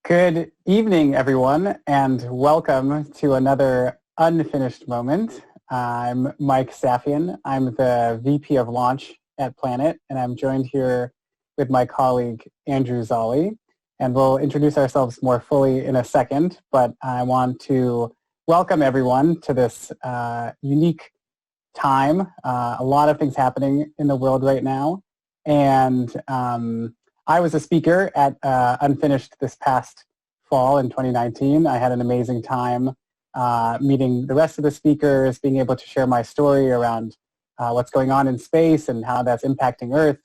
Good evening, everyone, and welcome to another Unfinished Moment. I'm Mike Safyan. I'm the VP of Launch at Planet, and I'm joined here with my colleague, Andrew Zolli. And we'll introduce ourselves more fully in a second, but I want to welcome everyone to this unique time. A lot of things happening in the world right now, and I was a speaker at Unfinished this past fall in 2019. I had an amazing time meeting the rest of the speakers, being able to share my story around what's going on in space and how that's impacting Earth,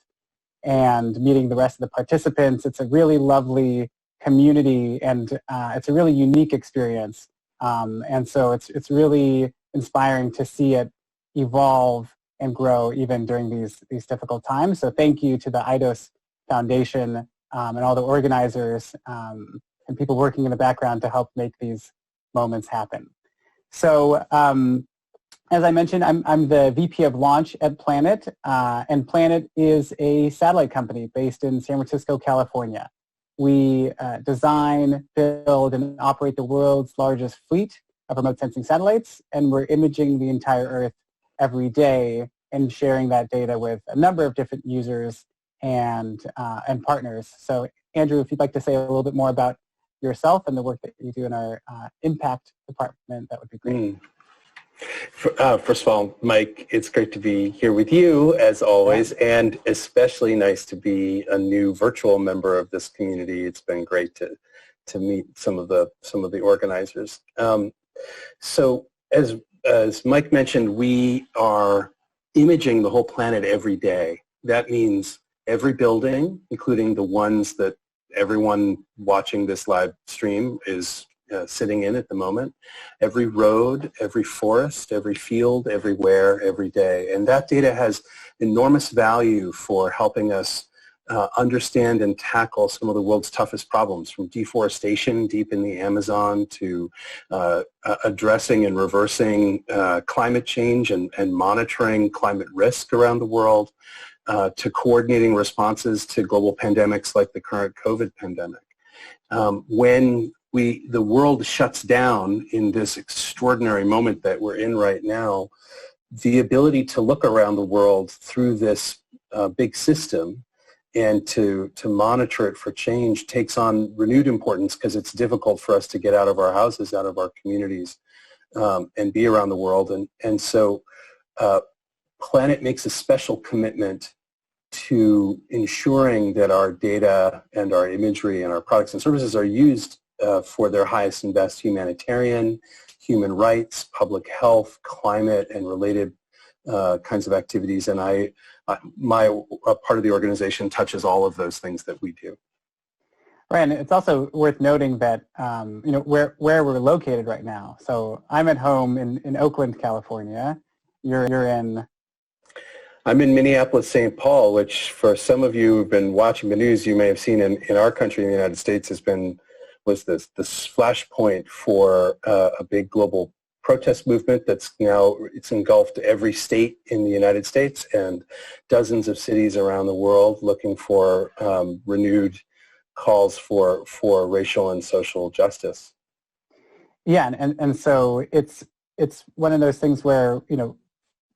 and meeting the rest of the participants. It's a really lovely community, and it's a really unique experience. And so it's really inspiring to see it evolve and grow even during these difficult times. So thank you to the IDOS Foundation and all the organizers and people working in the background to help make these moments happen. So as I mentioned, I'm the VP of Launch at Planet, and Planet is a satellite company based in San Francisco, California. We design, build, and operate the world's largest fleet of remote sensing satellites, and we're imaging the entire Earth every day and sharing that data with a number of different users and partners. So Andrew, if you'd like to say a little bit more about yourself and the work that you do in our impact department, that would be great. First of all, Mike, it's great to be here with you as always, and especially nice to be a new virtual member of this community. It's been great to meet some of the organizers. So as Mike mentioned, we are imaging the whole planet every day. That means every building, including the ones that everyone watching this live stream is sitting in at the moment, every road, every forest, every field, everywhere, every day. And that data has enormous value for helping us understand and tackle some of the world's toughest problems, from deforestation deep in the Amazon to addressing and reversing climate change and monitoring climate risk around the world, to coordinating responses to global pandemics like the current COVID pandemic. When the world shuts down in this extraordinary moment that we're in right now, the ability to look around the world through this big system and to monitor it for change takes on renewed importance, because it's difficult for us to get out of our houses, out of our communities, and be around the world. And so Planet makes a special commitment to ensuring that our data and our imagery and our products and services are used for their highest and best humanitarian, human rights, public health, climate, and related kinds of activities. And my part of the organization touches all of those things that we do. Right, and it's also worth noting that where we're located right now. So I'm at home in Oakland, California. You're in. I'm in Minneapolis, St. Paul, which for some of you who've been watching the news, you may have seen in our country, in the United States, was this flashpoint for a big global protest movement that's now, it's engulfed every state in the United States and dozens of cities around the world, looking for renewed calls for racial and social justice. Yeah, and so it's one of those things where,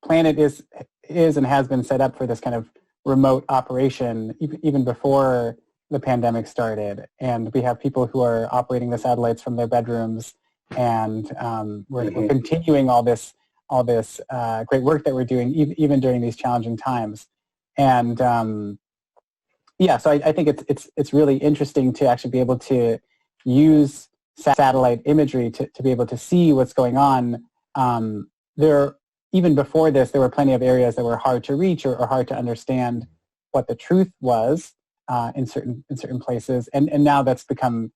Planet is and has been set up for this kind of remote operation even before the pandemic started. And we have people who are operating the satellites from their bedrooms, and we're continuing all this great work that we're doing even during these challenging times. And so I think it's really interesting to actually be able to use satellite imagery to be able to see what's going on. Even before this, there were plenty of areas that were hard to reach or hard to understand what the truth was in certain places, and now that's become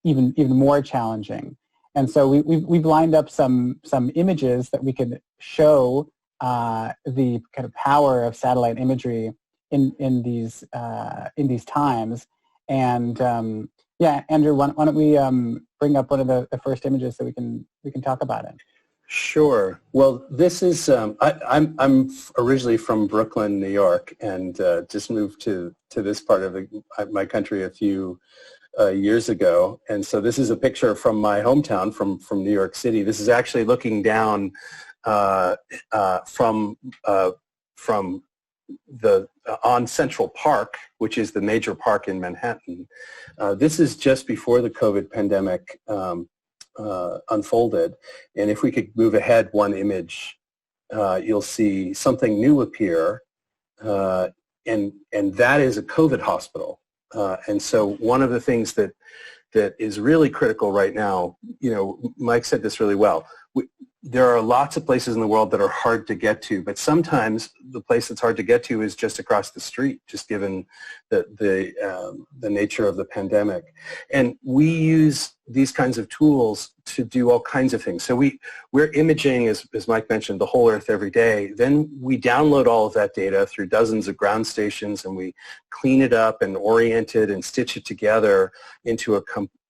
even more challenging. And so we've lined up some images that we could show the kind of power of satellite imagery in these times. And Andrew, why don't we bring up one of the first images so we can talk about it. Sure. Well, this is, I'm originally from Brooklyn, New York, and just moved to this part of my country a few years ago. And so this is a picture from my hometown, from New York City. This is actually looking down from the on Central Park, which is the major park in Manhattan. This is just before the COVID pandemic unfolded. And if we could move ahead one image, you'll see something new appear, and that is a COVID hospital. And so one of the things that is really critical right now, Mike said this really well. There are lots of places in the world that are hard to get to, but sometimes the place that's hard to get to is just across the street, just given the nature of the pandemic. And we use these kinds of tools to do all kinds of things. So we're imaging, as Mike mentioned, the whole Earth every day. Then we download all of that data through dozens of ground stations, and we clean it up and orient it and stitch it together into a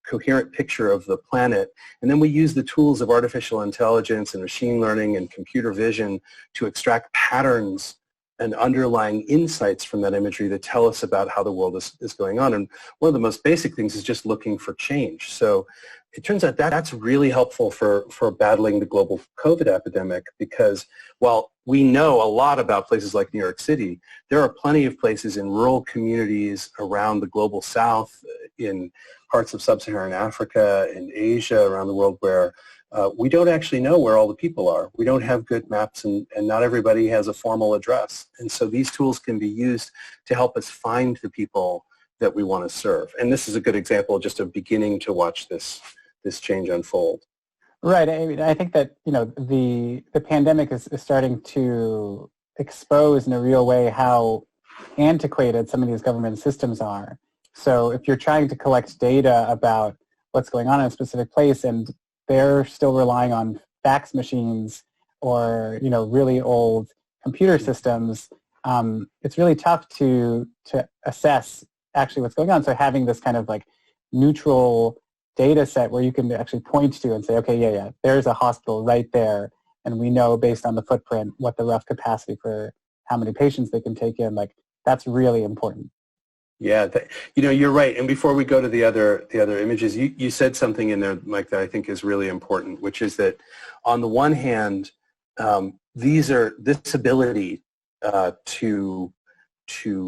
coherent picture of the planet. And then we use the tools of artificial intelligence and machine learning and computer vision to extract patterns and underlying insights from that imagery that tell us about how the world is going on. And one of the most basic things is just looking for change. So it turns out that that's really helpful for battling the global COVID epidemic, because while we know a lot about places like New York City, there are plenty of places in rural communities around the global south, in parts of sub-Saharan Africa, in Asia, around the world, where we don't actually know where all the people are. We don't have good maps, and not everybody has a formal address. And so these tools can be used to help us find the people that we want to serve. And this is a good example just of beginning to watch this change unfold. Right. I mean, I think that, the pandemic is starting to expose in a real way how antiquated some of these government systems are. So if you're trying to collect data about what's going on in a specific place and they're still relying on fax machines or, really old computer systems, it's really tough to assess actually what's going on. So having this kind of like neutral data set where you can actually point to and say, okay, yeah, there's a hospital right there, and we know based on the footprint what the rough capacity for how many patients they can take in, like that's really important. Yeah, you're right. And before we go to the other images, you said something in there, Mike, that I think is really important, which is that on the one hand, this ability to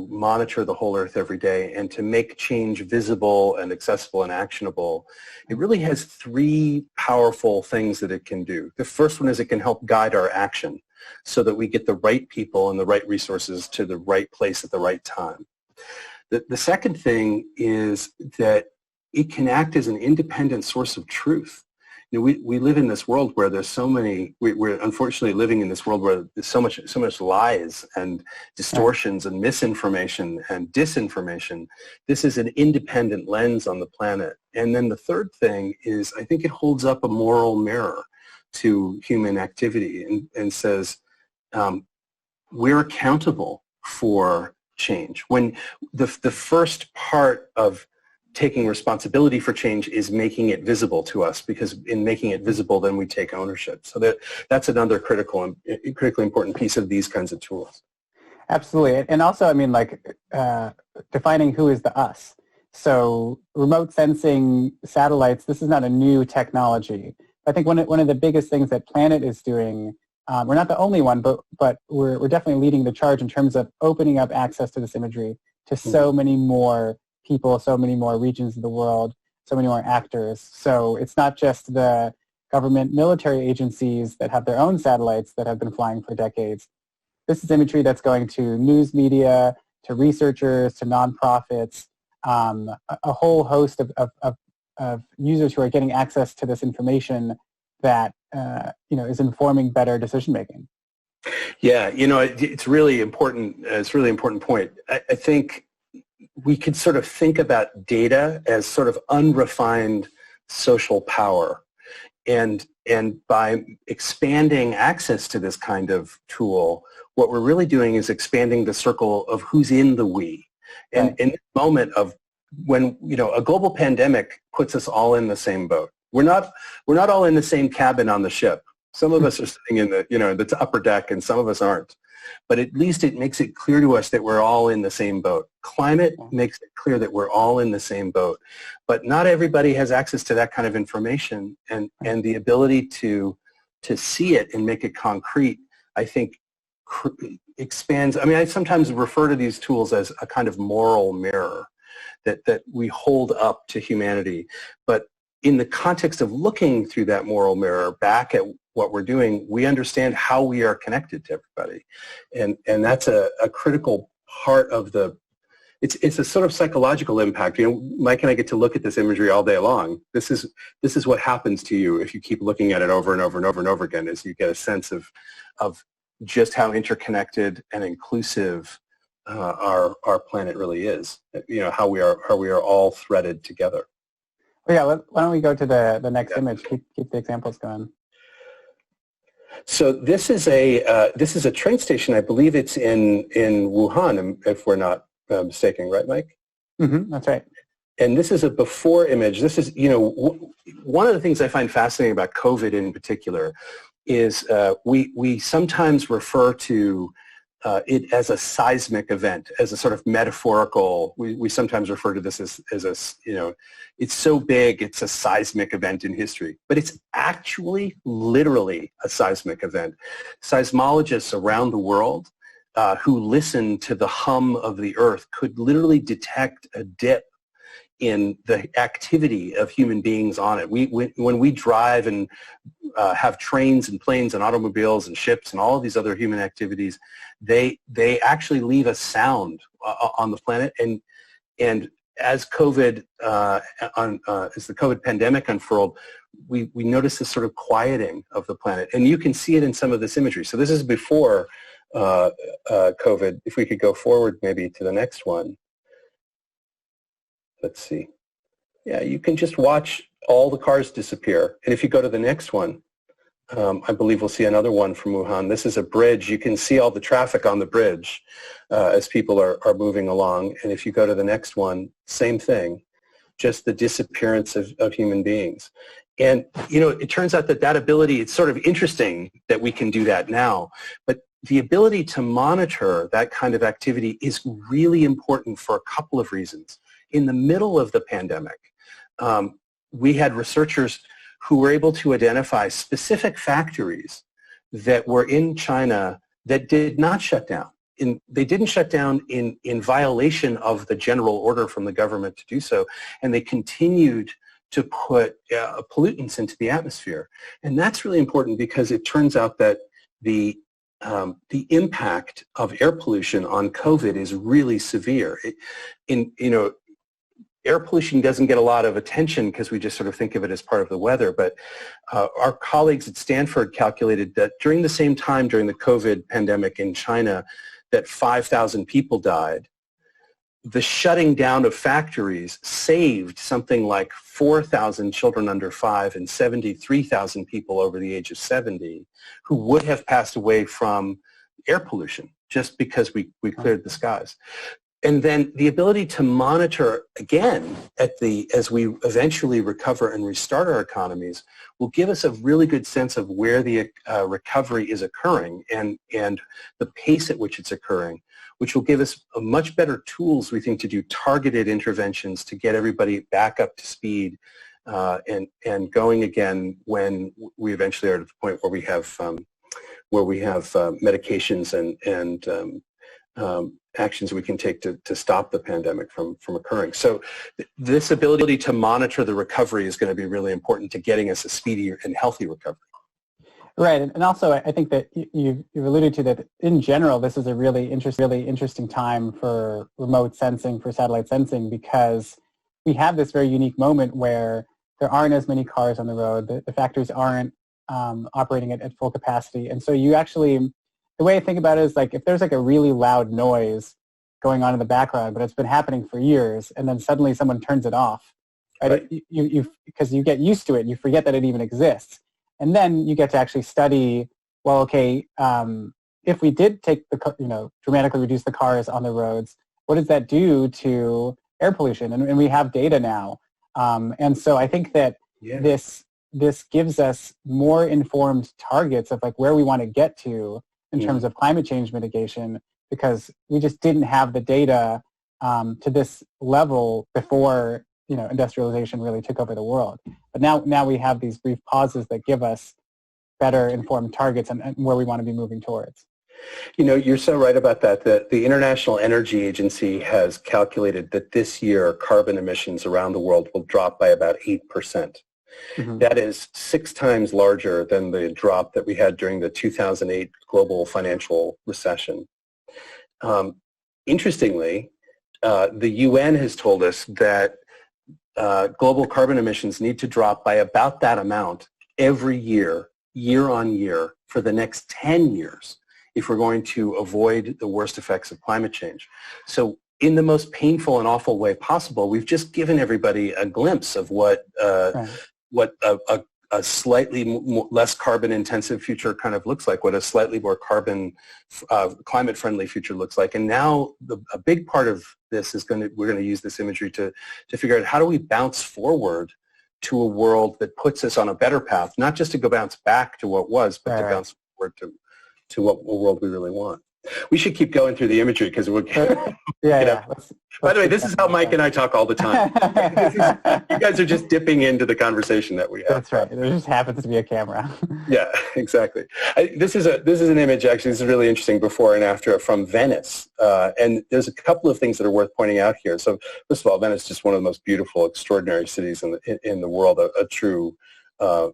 monitor the whole Earth every day and to make change visible and accessible and actionable, it really has three powerful things that it can do. The first one is it can help guide our action so that we get the right people and the right resources to the right place at the right time. The second thing is that it can act as an independent source of truth. We live in this world where there's so many, we're unfortunately living in this world where there's so much lies and distortions and misinformation and disinformation. This is an independent lens on the planet. And then the third thing is I think it holds up a moral mirror to human activity and says, we're accountable for change. When the first part of taking responsibility for change is making it visible to us, because in making it visible, then we take ownership. So that's another critically important piece of these kinds of tools. Absolutely. And also, I mean, defining who is the us. So remote sensing satellites, this is not a new technology. I think one of the biggest things that Planet is doing, we're not the only one, but we're definitely leading the charge in terms of opening up access to this imagery to so many more people, so many more regions of the world, so many more actors. So it's not just the government military agencies that have their own satellites that have been flying for decades. This is imagery that's going to news media, to researchers, to nonprofits, a whole host of users who are getting access to this information that is informing better decision making. Yeah, it's really important. It's a really important point. I think we could sort of think about data as sort of unrefined social power. And by expanding access to this kind of tool, what we're really doing is expanding the circle of who's in the we. And in this moment of when, a global pandemic puts us all in the same boat. We're not all in the same cabin on the ship. Some of us are sitting in the, the upper deck, and some of us aren't. But at least it makes it clear to us that we're all in the same boat. Climate makes it clear that we're all in the same boat. But not everybody has access to that kind of information, and the ability to see it and make it concrete, I think, expands. I mean, I sometimes refer to these tools as a kind of moral mirror that we hold up to humanity. But in the context of looking through that moral mirror back at what we're doing, we understand how we are connected to everybody. And that's a critical part of it's a sort of psychological impact. Mike and I get to look at this imagery all day long. This is what happens to you if you keep looking at it over and over and over and over again, is you get a sense of just how interconnected and inclusive our planet really is. How we are all threaded together. Well, yeah, why don't we go to the next image? Keep the examples going. So this is a train station. I believe it's in Wuhan, if we're not mistaken, right, Mike? Mm-hmm, that's right. And this is a before image. This is, one of the things I find fascinating about COVID in particular is we sometimes refer to it as a seismic event, as a sort of metaphorical. We sometimes refer to this as it's so big, it's a seismic event in history. But it's actually literally a seismic event. Seismologists around the world who listen to the hum of the earth could literally detect a dip in the activity of human beings on it. When we drive and have trains and planes and automobiles and ships and all of these other human activities, they actually leave a sound on the planet. And as COVID as the COVID pandemic unfurled, we noticed this sort of quieting of the planet, and you can see it in some of this imagery. So this is before COVID. If we could go forward maybe to the next one. Let's see. Yeah, you can just watch all the cars disappear. And if you go to the next one, I believe we'll see another one from Wuhan. This is a bridge. You can see all the traffic on the bridge as people are moving along. And if you go to the next one, same thing, just the disappearance of human beings. And, it turns out that ability, it's sort of interesting that we can do that now, but the ability to monitor that kind of activity is really important for a couple of reasons. In the middle of the pandemic, we had researchers who were able to identify specific factories that were in China that did not shut down. They didn't shut down in violation of the general order from the government to do so, and they continued to put pollutants into the atmosphere. And that's really important because it turns out that the impact of air pollution on COVID is really severe. Air pollution doesn't get a lot of attention because we just sort of think of it as part of the weather, but our colleagues at Stanford calculated that during the same time during the COVID pandemic in China that 5,000 people died, the shutting down of factories saved something like 4,000 children under 5 and 73,000 people over the age of 70 who would have passed away from air pollution just because we cleared the skies. And then the ability to monitor again as we eventually recover and restart our economies will give us a really good sense of where the recovery is occurring and the pace at which it's occurring, which will give us a much better tools, we think, to do targeted interventions to get everybody back up to speed and going again when we eventually are at the point where we have medications and actions we can take to stop the pandemic from occurring. So this ability to monitor the recovery is going to be really important to getting us a speedier and healthy recovery. Right, and also I think that you've alluded to that in general this is a really interesting time for remote sensing, for satellite sensing, because we have this very unique moment where there aren't as many cars on the road, the factories aren't operating at full capacity, and so you actually, the way I think about it is like if there's like a really loud noise going on in the background, but it's been happening for years, and then suddenly someone turns it off, right? Because you get used to it, and you forget that it even exists. And then you get to actually study, well, okay, if we did take dramatically reduce the cars on the roads, what does that do to air pollution? And we have data now. And so I think that this this gives us more informed targets of like where we want to get to in terms of climate change mitigation, because we just didn't have the data to this level before, industrialization really took over the world. But now we have these brief pauses that give us better informed targets and where we want to be moving towards. You're so right about that. The International Energy Agency has calculated that this year carbon emissions around the world will drop by about 8%. Mm-hmm. That is 6 times larger than the drop that we had during the 2008 global financial recession. Interestingly, the UN has told us that global carbon emissions need to drop by about that amount every year, year on year, for the next 10 years if we're going to avoid the worst effects of climate change. So in the most painful and awful way possible, we've just given everybody a glimpse of what a slightly less carbon-intensive future kind of looks like, what a slightly more climate-friendly future looks like. And now a big part of this is we're going to use this imagery to figure out how do we bounce forward to a world that puts us on a better path, not just to go bounce back to what was, but to bounce forward to what world we really want. We should keep going through the imagery because we're By the way, this is how Mike and I talk all the time. You guys are just dipping into the conversation that we have. That's right. There just happens to be a camera. Yeah, exactly. This is an image, actually. This is really interesting, before and after, from Venice. And there's a couple of things that are worth pointing out here. So first of all, Venice is just one of the most beautiful, extraordinary cities in the world, a true a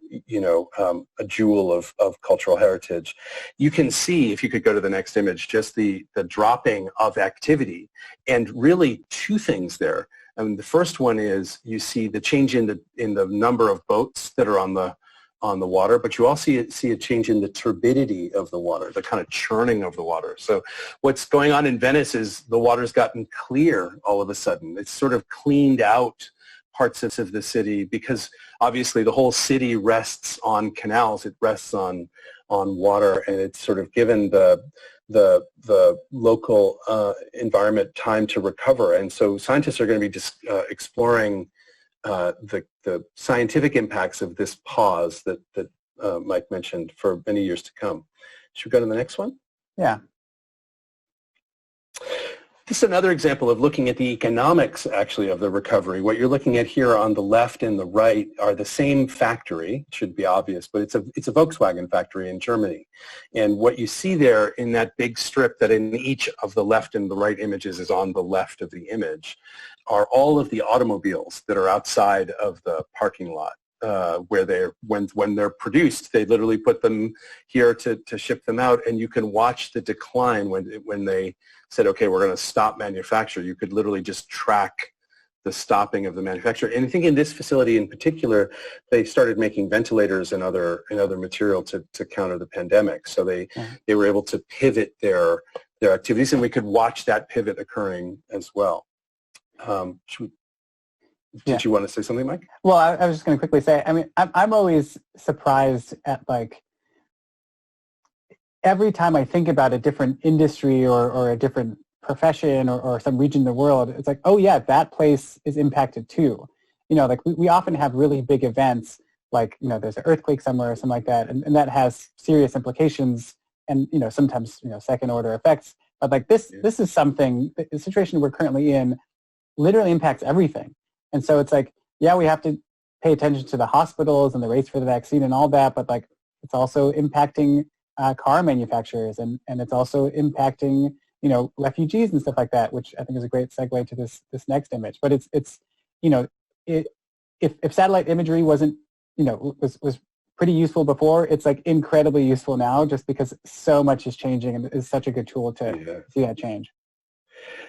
jewel of cultural heritage. You can see, if you could go to the next image, just the dropping of activity, and really 2 things there. I mean, the first one is you see the change in the number of boats that are on the water, but you also see a change in the turbidity of the water, the kind of churning of the water. So what's going on in Venice is the water's gotten clear all of a sudden. It's sort of cleaned out parts of the city, because obviously the whole city rests on canals. It rests on water, and it's sort of given the local environment time to recover. And so scientists are going to be exploring the scientific impacts of this pause that Mike mentioned for many years to come. Should we go to the next one? Yeah. This is another example of looking at the economics, actually, of the recovery. What you're looking at here on the left and the right are the same factory. It should be obvious, but it's a Volkswagen factory in Germany. And what you see there in that big strip that in each of the left and the right images is on the left of the image are all of the automobiles that are outside of the parking lot. Where when they're produced, they literally put them here to ship them out, and you can watch the decline when they said, okay, we're going to stop manufacture. You could literally just track the stopping of the manufacture. And I think in this facility in particular, they started making ventilators and other material to counter the pandemic. So they were able to pivot their activities, and we could watch that pivot occurring as well. Did you want to say something, Mike? Well, I was just going to quickly say, I mean, I'm always surprised at, like, every time I think about a different industry or a different profession or some region in the world, it's like, oh yeah, that place is impacted too. Like we often have really big events, like, there's an earthquake somewhere or something like that, and that has serious implications and, sometimes, second order effects. But like this is something, the situation we're currently in literally impacts everything. And so it's like, yeah, we have to pay attention to the hospitals and the race for the vaccine and all that, but like it's also impacting car manufacturers, and it's also impacting, refugees and stuff like that, which I think is a great segue to this next image. But it's if satellite imagery wasn't, was pretty useful before, it's like incredibly useful now, just because so much is changing and is such a good tool to see that change.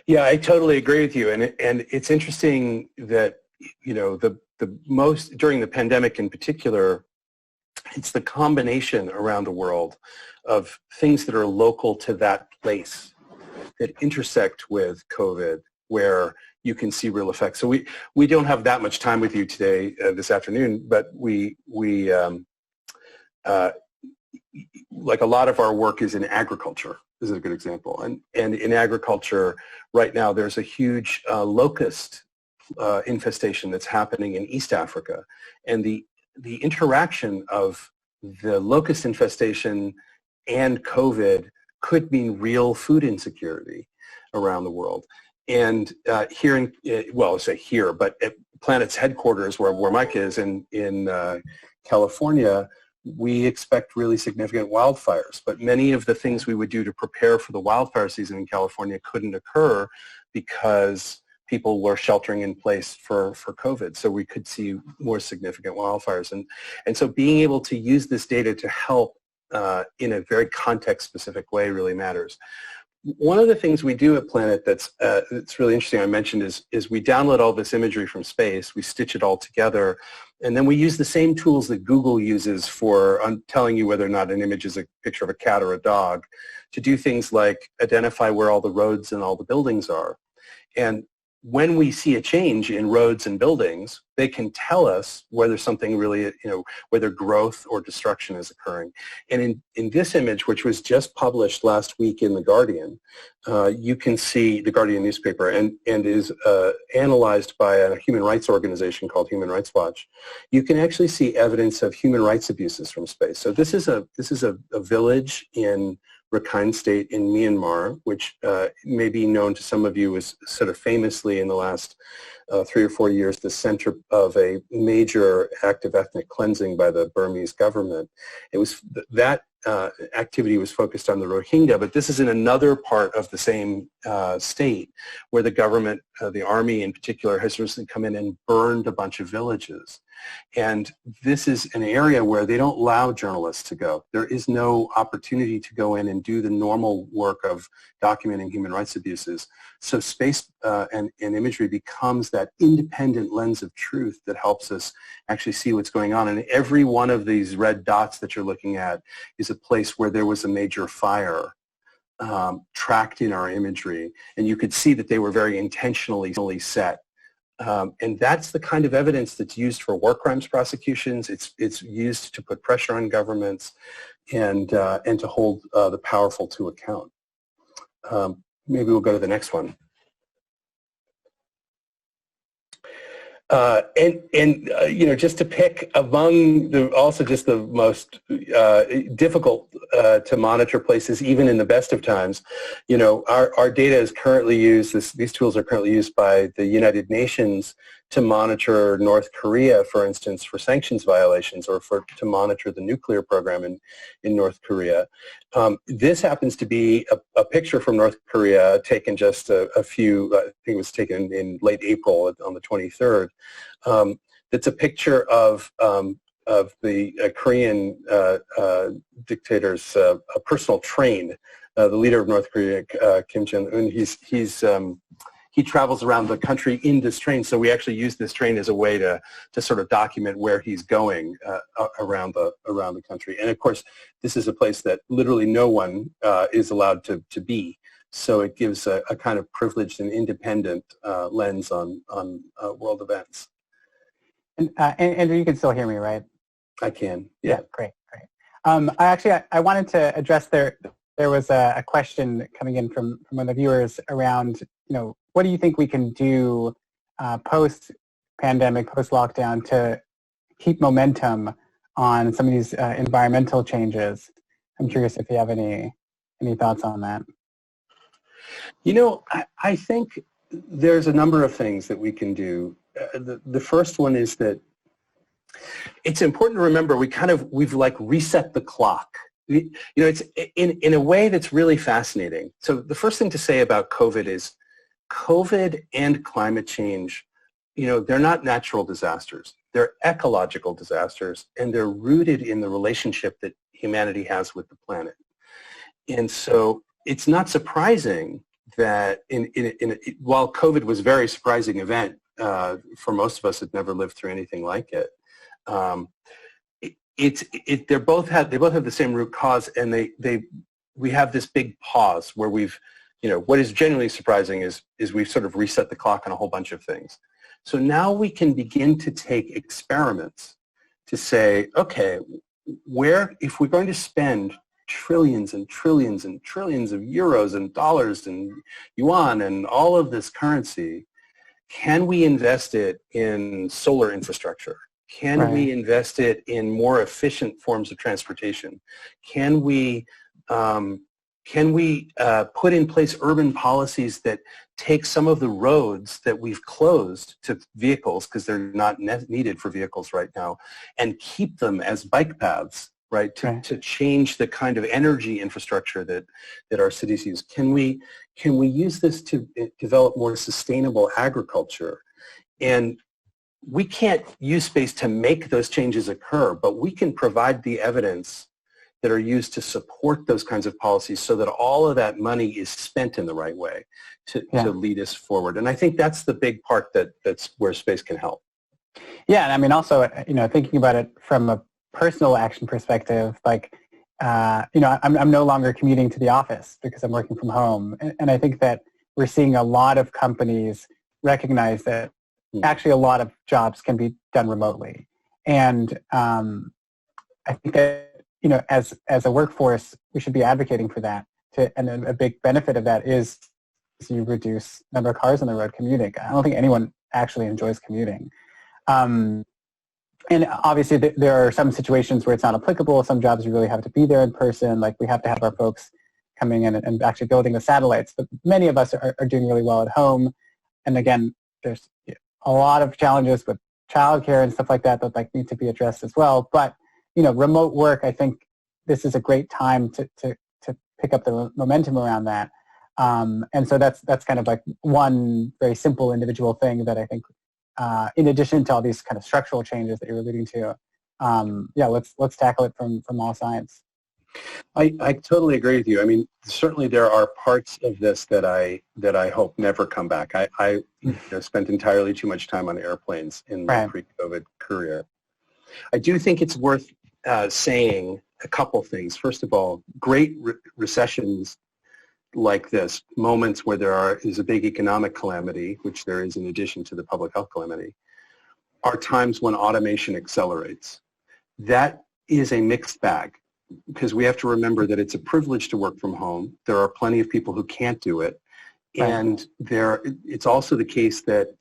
Yeah, I totally agree with you, and it's interesting that the most during the pandemic in particular, it's the combination around the world of things that are local to that place that intersect with COVID, where you can see real effects. So we don't have that much time with you today, this afternoon, but we like a lot of our work is in agriculture. This is a good example. And in agriculture right now, there's a huge locust infestation that's happening in East Africa. And the the interaction of the locust infestation and COVID could mean real food insecurity around the world. And here in, well, I say here, but at Planet's headquarters, where Mike is in California, we expect really significant wildfires. But many of the things we would do to prepare for the wildfire season in California couldn't occur because people were sheltering in place for COVID. So we could see more significant wildfires. And so being able to use this data to help in a very context-specific way really matters. One of the things we do at Planet that's really interesting, I mentioned, is we download all this imagery from space, we stitch it all together, and then we use the same tools that Google uses for telling you whether or not an image is a picture of a cat or a dog, to do things like identify where all the roads and all the buildings are. And when we see a change in roads and buildings, they can tell us whether something really, whether growth or destruction is occurring. And in this image, which was just published last week in The Guardian, you can see the Guardian newspaper and is analyzed by a human rights organization called Human Rights Watch. You can actually see evidence of human rights abuses from space. So this is a village in Rakhine State in Myanmar, which may be known to some of you as sort of famously in the last 3 or 4 years the center of a major act of ethnic cleansing by the Burmese government. It was that activity was focused on the Rohingya, but this is in another part of the same state where the government, the army in particular, has recently come in and burned a bunch of villages. And this is an area where they don't allow journalists to go. There is no opportunity to go in and do the normal work of documenting human rights abuses. So space and imagery becomes that independent lens of truth that helps us actually see what's going on. And every one of these red dots that you're looking at is a place where there was a major fire tracked in our imagery. And you could see that they were very intentionally set. And that's the kind of evidence that's used for war crimes prosecutions. It's used to put pressure on governments and to hold the powerful to account. Maybe we'll go to the next one. Just to pick among the most difficult to monitor places, even in the best of times, our data is currently used, these tools are currently used by the United Nations to monitor North Korea, for instance, for sanctions violations or to monitor the nuclear program in North Korea. This happens to be a picture from North Korea taken just a few, I think it was taken in late April on the 23rd. That's a picture of the Korean dictator's personal train, the leader of North Korea, Kim Jong-un. He travels around the country in this train, so we actually use this train as a way to sort of document where he's going around the country. And of course, this is a place that literally no one is allowed to be. So it gives a kind of privileged and independent lens on world events. And Andrew, you can still hear me, right? I can. Yeah. Great. I wanted to address there was a question coming in from one of the viewers around, what do you think we can do post-pandemic, post-lockdown to keep momentum on some of these environmental changes? I'm curious if you have any thoughts on that. I think there's a number of things that we can do. The first one is that it's important to remember we've like reset the clock. It's in a way that's really fascinating. So the first thing to say about COVID is COVID and climate change, they're not natural disasters. They're ecological disasters, and they're rooted in the relationship that humanity has with the planet. And so it's not surprising that while COVID was a very surprising event, for most of us that never lived through anything like it, they both have the same root cause, and we have this big pause where we've, what is genuinely surprising is we've sort of reset the clock on a whole bunch of things. So now we can begin to take experiments to say, okay, if we're going to spend trillions and trillions and trillions of euros and dollars and yuan and all of this currency, can we invest it in solar infrastructure? Can we invest it in more efficient forms of transportation? Can we put in place urban policies that take some of the roads that we've closed to vehicles because they're not needed for vehicles right now, and keep them as bike paths, right, to change the kind of energy infrastructure that our cities use? Can we use this to develop more sustainable agriculture? And we can't use space to make those changes occur, but we can provide the evidence that are used to support those kinds of policies so that all of that money is spent in the right way to lead us forward. And I think that's the big part that's where space can help. Yeah, and I mean also, thinking about it from a personal action perspective, like, I'm no longer commuting to the office because I'm working from home. And I think that we're seeing a lot of companies recognize that actually a lot of jobs can be done remotely. And I think that, as a workforce, we should be advocating for that. And a big benefit of that is you reduce the number of cars on the road commuting. I don't think anyone actually enjoys commuting. And obviously there are some situations where it's not applicable. Some jobs you really have to be there in person. Like we have to have our folks coming in and actually building the satellites. But many of us are doing really well at home. And again, there's a lot of challenges with childcare and stuff like that need to be addressed as well. But remote work, I think this is a great time to pick up the momentum around that. And so that's kind of like one very simple individual thing that I think, in addition to all these kind of structural changes that you're alluding to, let's tackle it from all sides. I totally agree with you. I mean, certainly there are parts of this that I hope never come back. I spent entirely too much time on airplanes in my pre-COVID career. I do think it's worth saying a couple things. First of all, great recessions like this, moments where there is a big economic calamity, which there is in addition to the public health calamity, are times when automation accelerates. That is a mixed bag, because we have to remember that it's a privilege to work from home. There are plenty of people who can't do it. And it's also the case that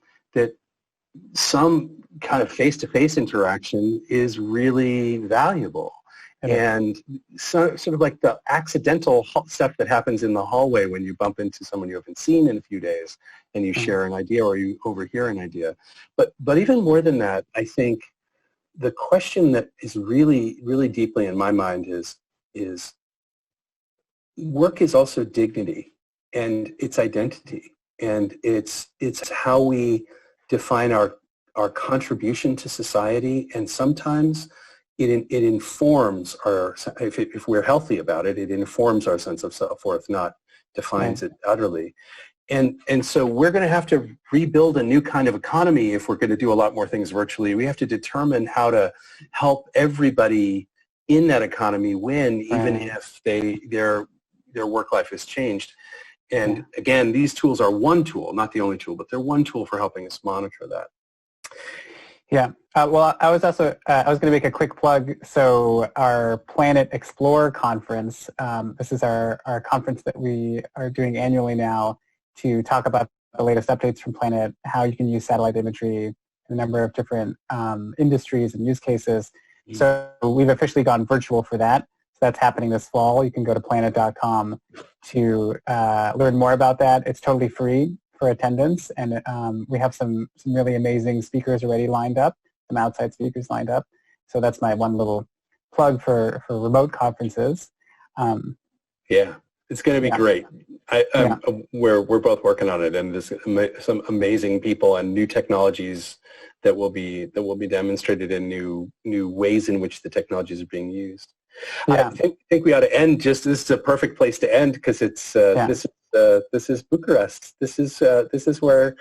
some kind of face-to-face interaction is really valuable. And sort of like the accidental stuff that happens in the hallway when you bump into someone you haven't seen in a few days and you share an idea or you overhear an idea. But even more than that, I think the question that is really, really deeply in my mind is work is also dignity, and it's identity, and it's how we define our contribution to society, and sometimes it informs our, if we're healthy about it, it informs our sense of self-worth, not defines it utterly. And so we're going to have to rebuild a new kind of economy if we're going to do a lot more things virtually. We have to determine how to help everybody in that economy win, even if their work life has changed. And again, these tools are one tool, not the only tool, but they're one tool for helping us monitor that. Yeah. Well, I was going to make a quick plug. So our Planet Explore conference, this is our conference that we are doing annually now to talk about the latest updates from Planet, how you can use satellite imagery in a number of different industries and use cases. So we've officially gone virtual for that. So that's happening this fall. You can go to planet.com to learn more about that. It's totally free for attendance, and we have some really amazing speakers already lined up, some outside speakers lined up. So that's my one little plug for remote conferences. It's going to be great. We're both working on it, and there's some amazing people and new technologies that will be demonstrated in new ways in which the technologies are being used. I think we ought to end. This is a perfect place to end, because it's this is Bucharest. This is where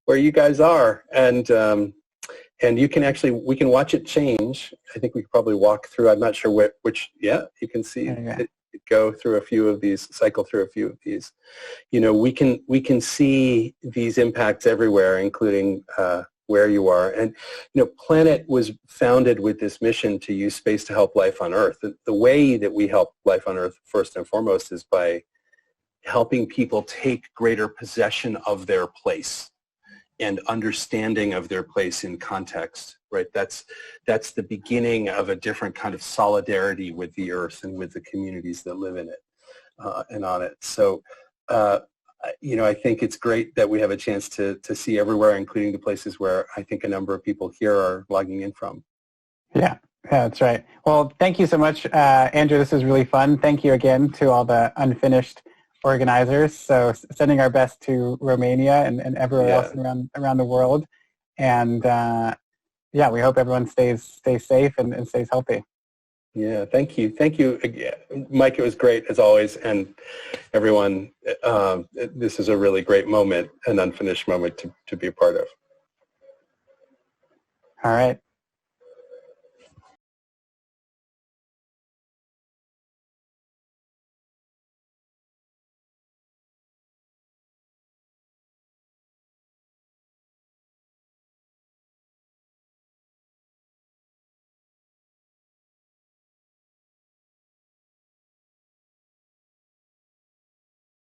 you guys are, and you can we can watch it change. I think we could probably walk through. I'm not sure which. Yeah, you can see it go through a few of these, cycle through a few of these. We can see these impacts everywhere, including where you are. And Planet was founded with this mission to use space to help life on Earth. The way that we help life on Earth, first and foremost, is by helping people take greater possession of their place and understanding of their place in context, right? That's the beginning of a different kind of solidarity with the earth and with the communities that live in it and on it. So, I think it's great that we have a chance to see everywhere, including the places where I think a number of people here are logging in from. Yeah, that's right. Well, thank you so much, Andrew. This was really fun. Thank you again to all the unfinished organizers. So sending our best to Romania and everywhere else around the world. And we hope everyone stays safe and stays healthy. Yeah, thank you. Thank you, Mike. It was great as always. And everyone, this is a really great moment, an unfinished moment to be a part of. All right.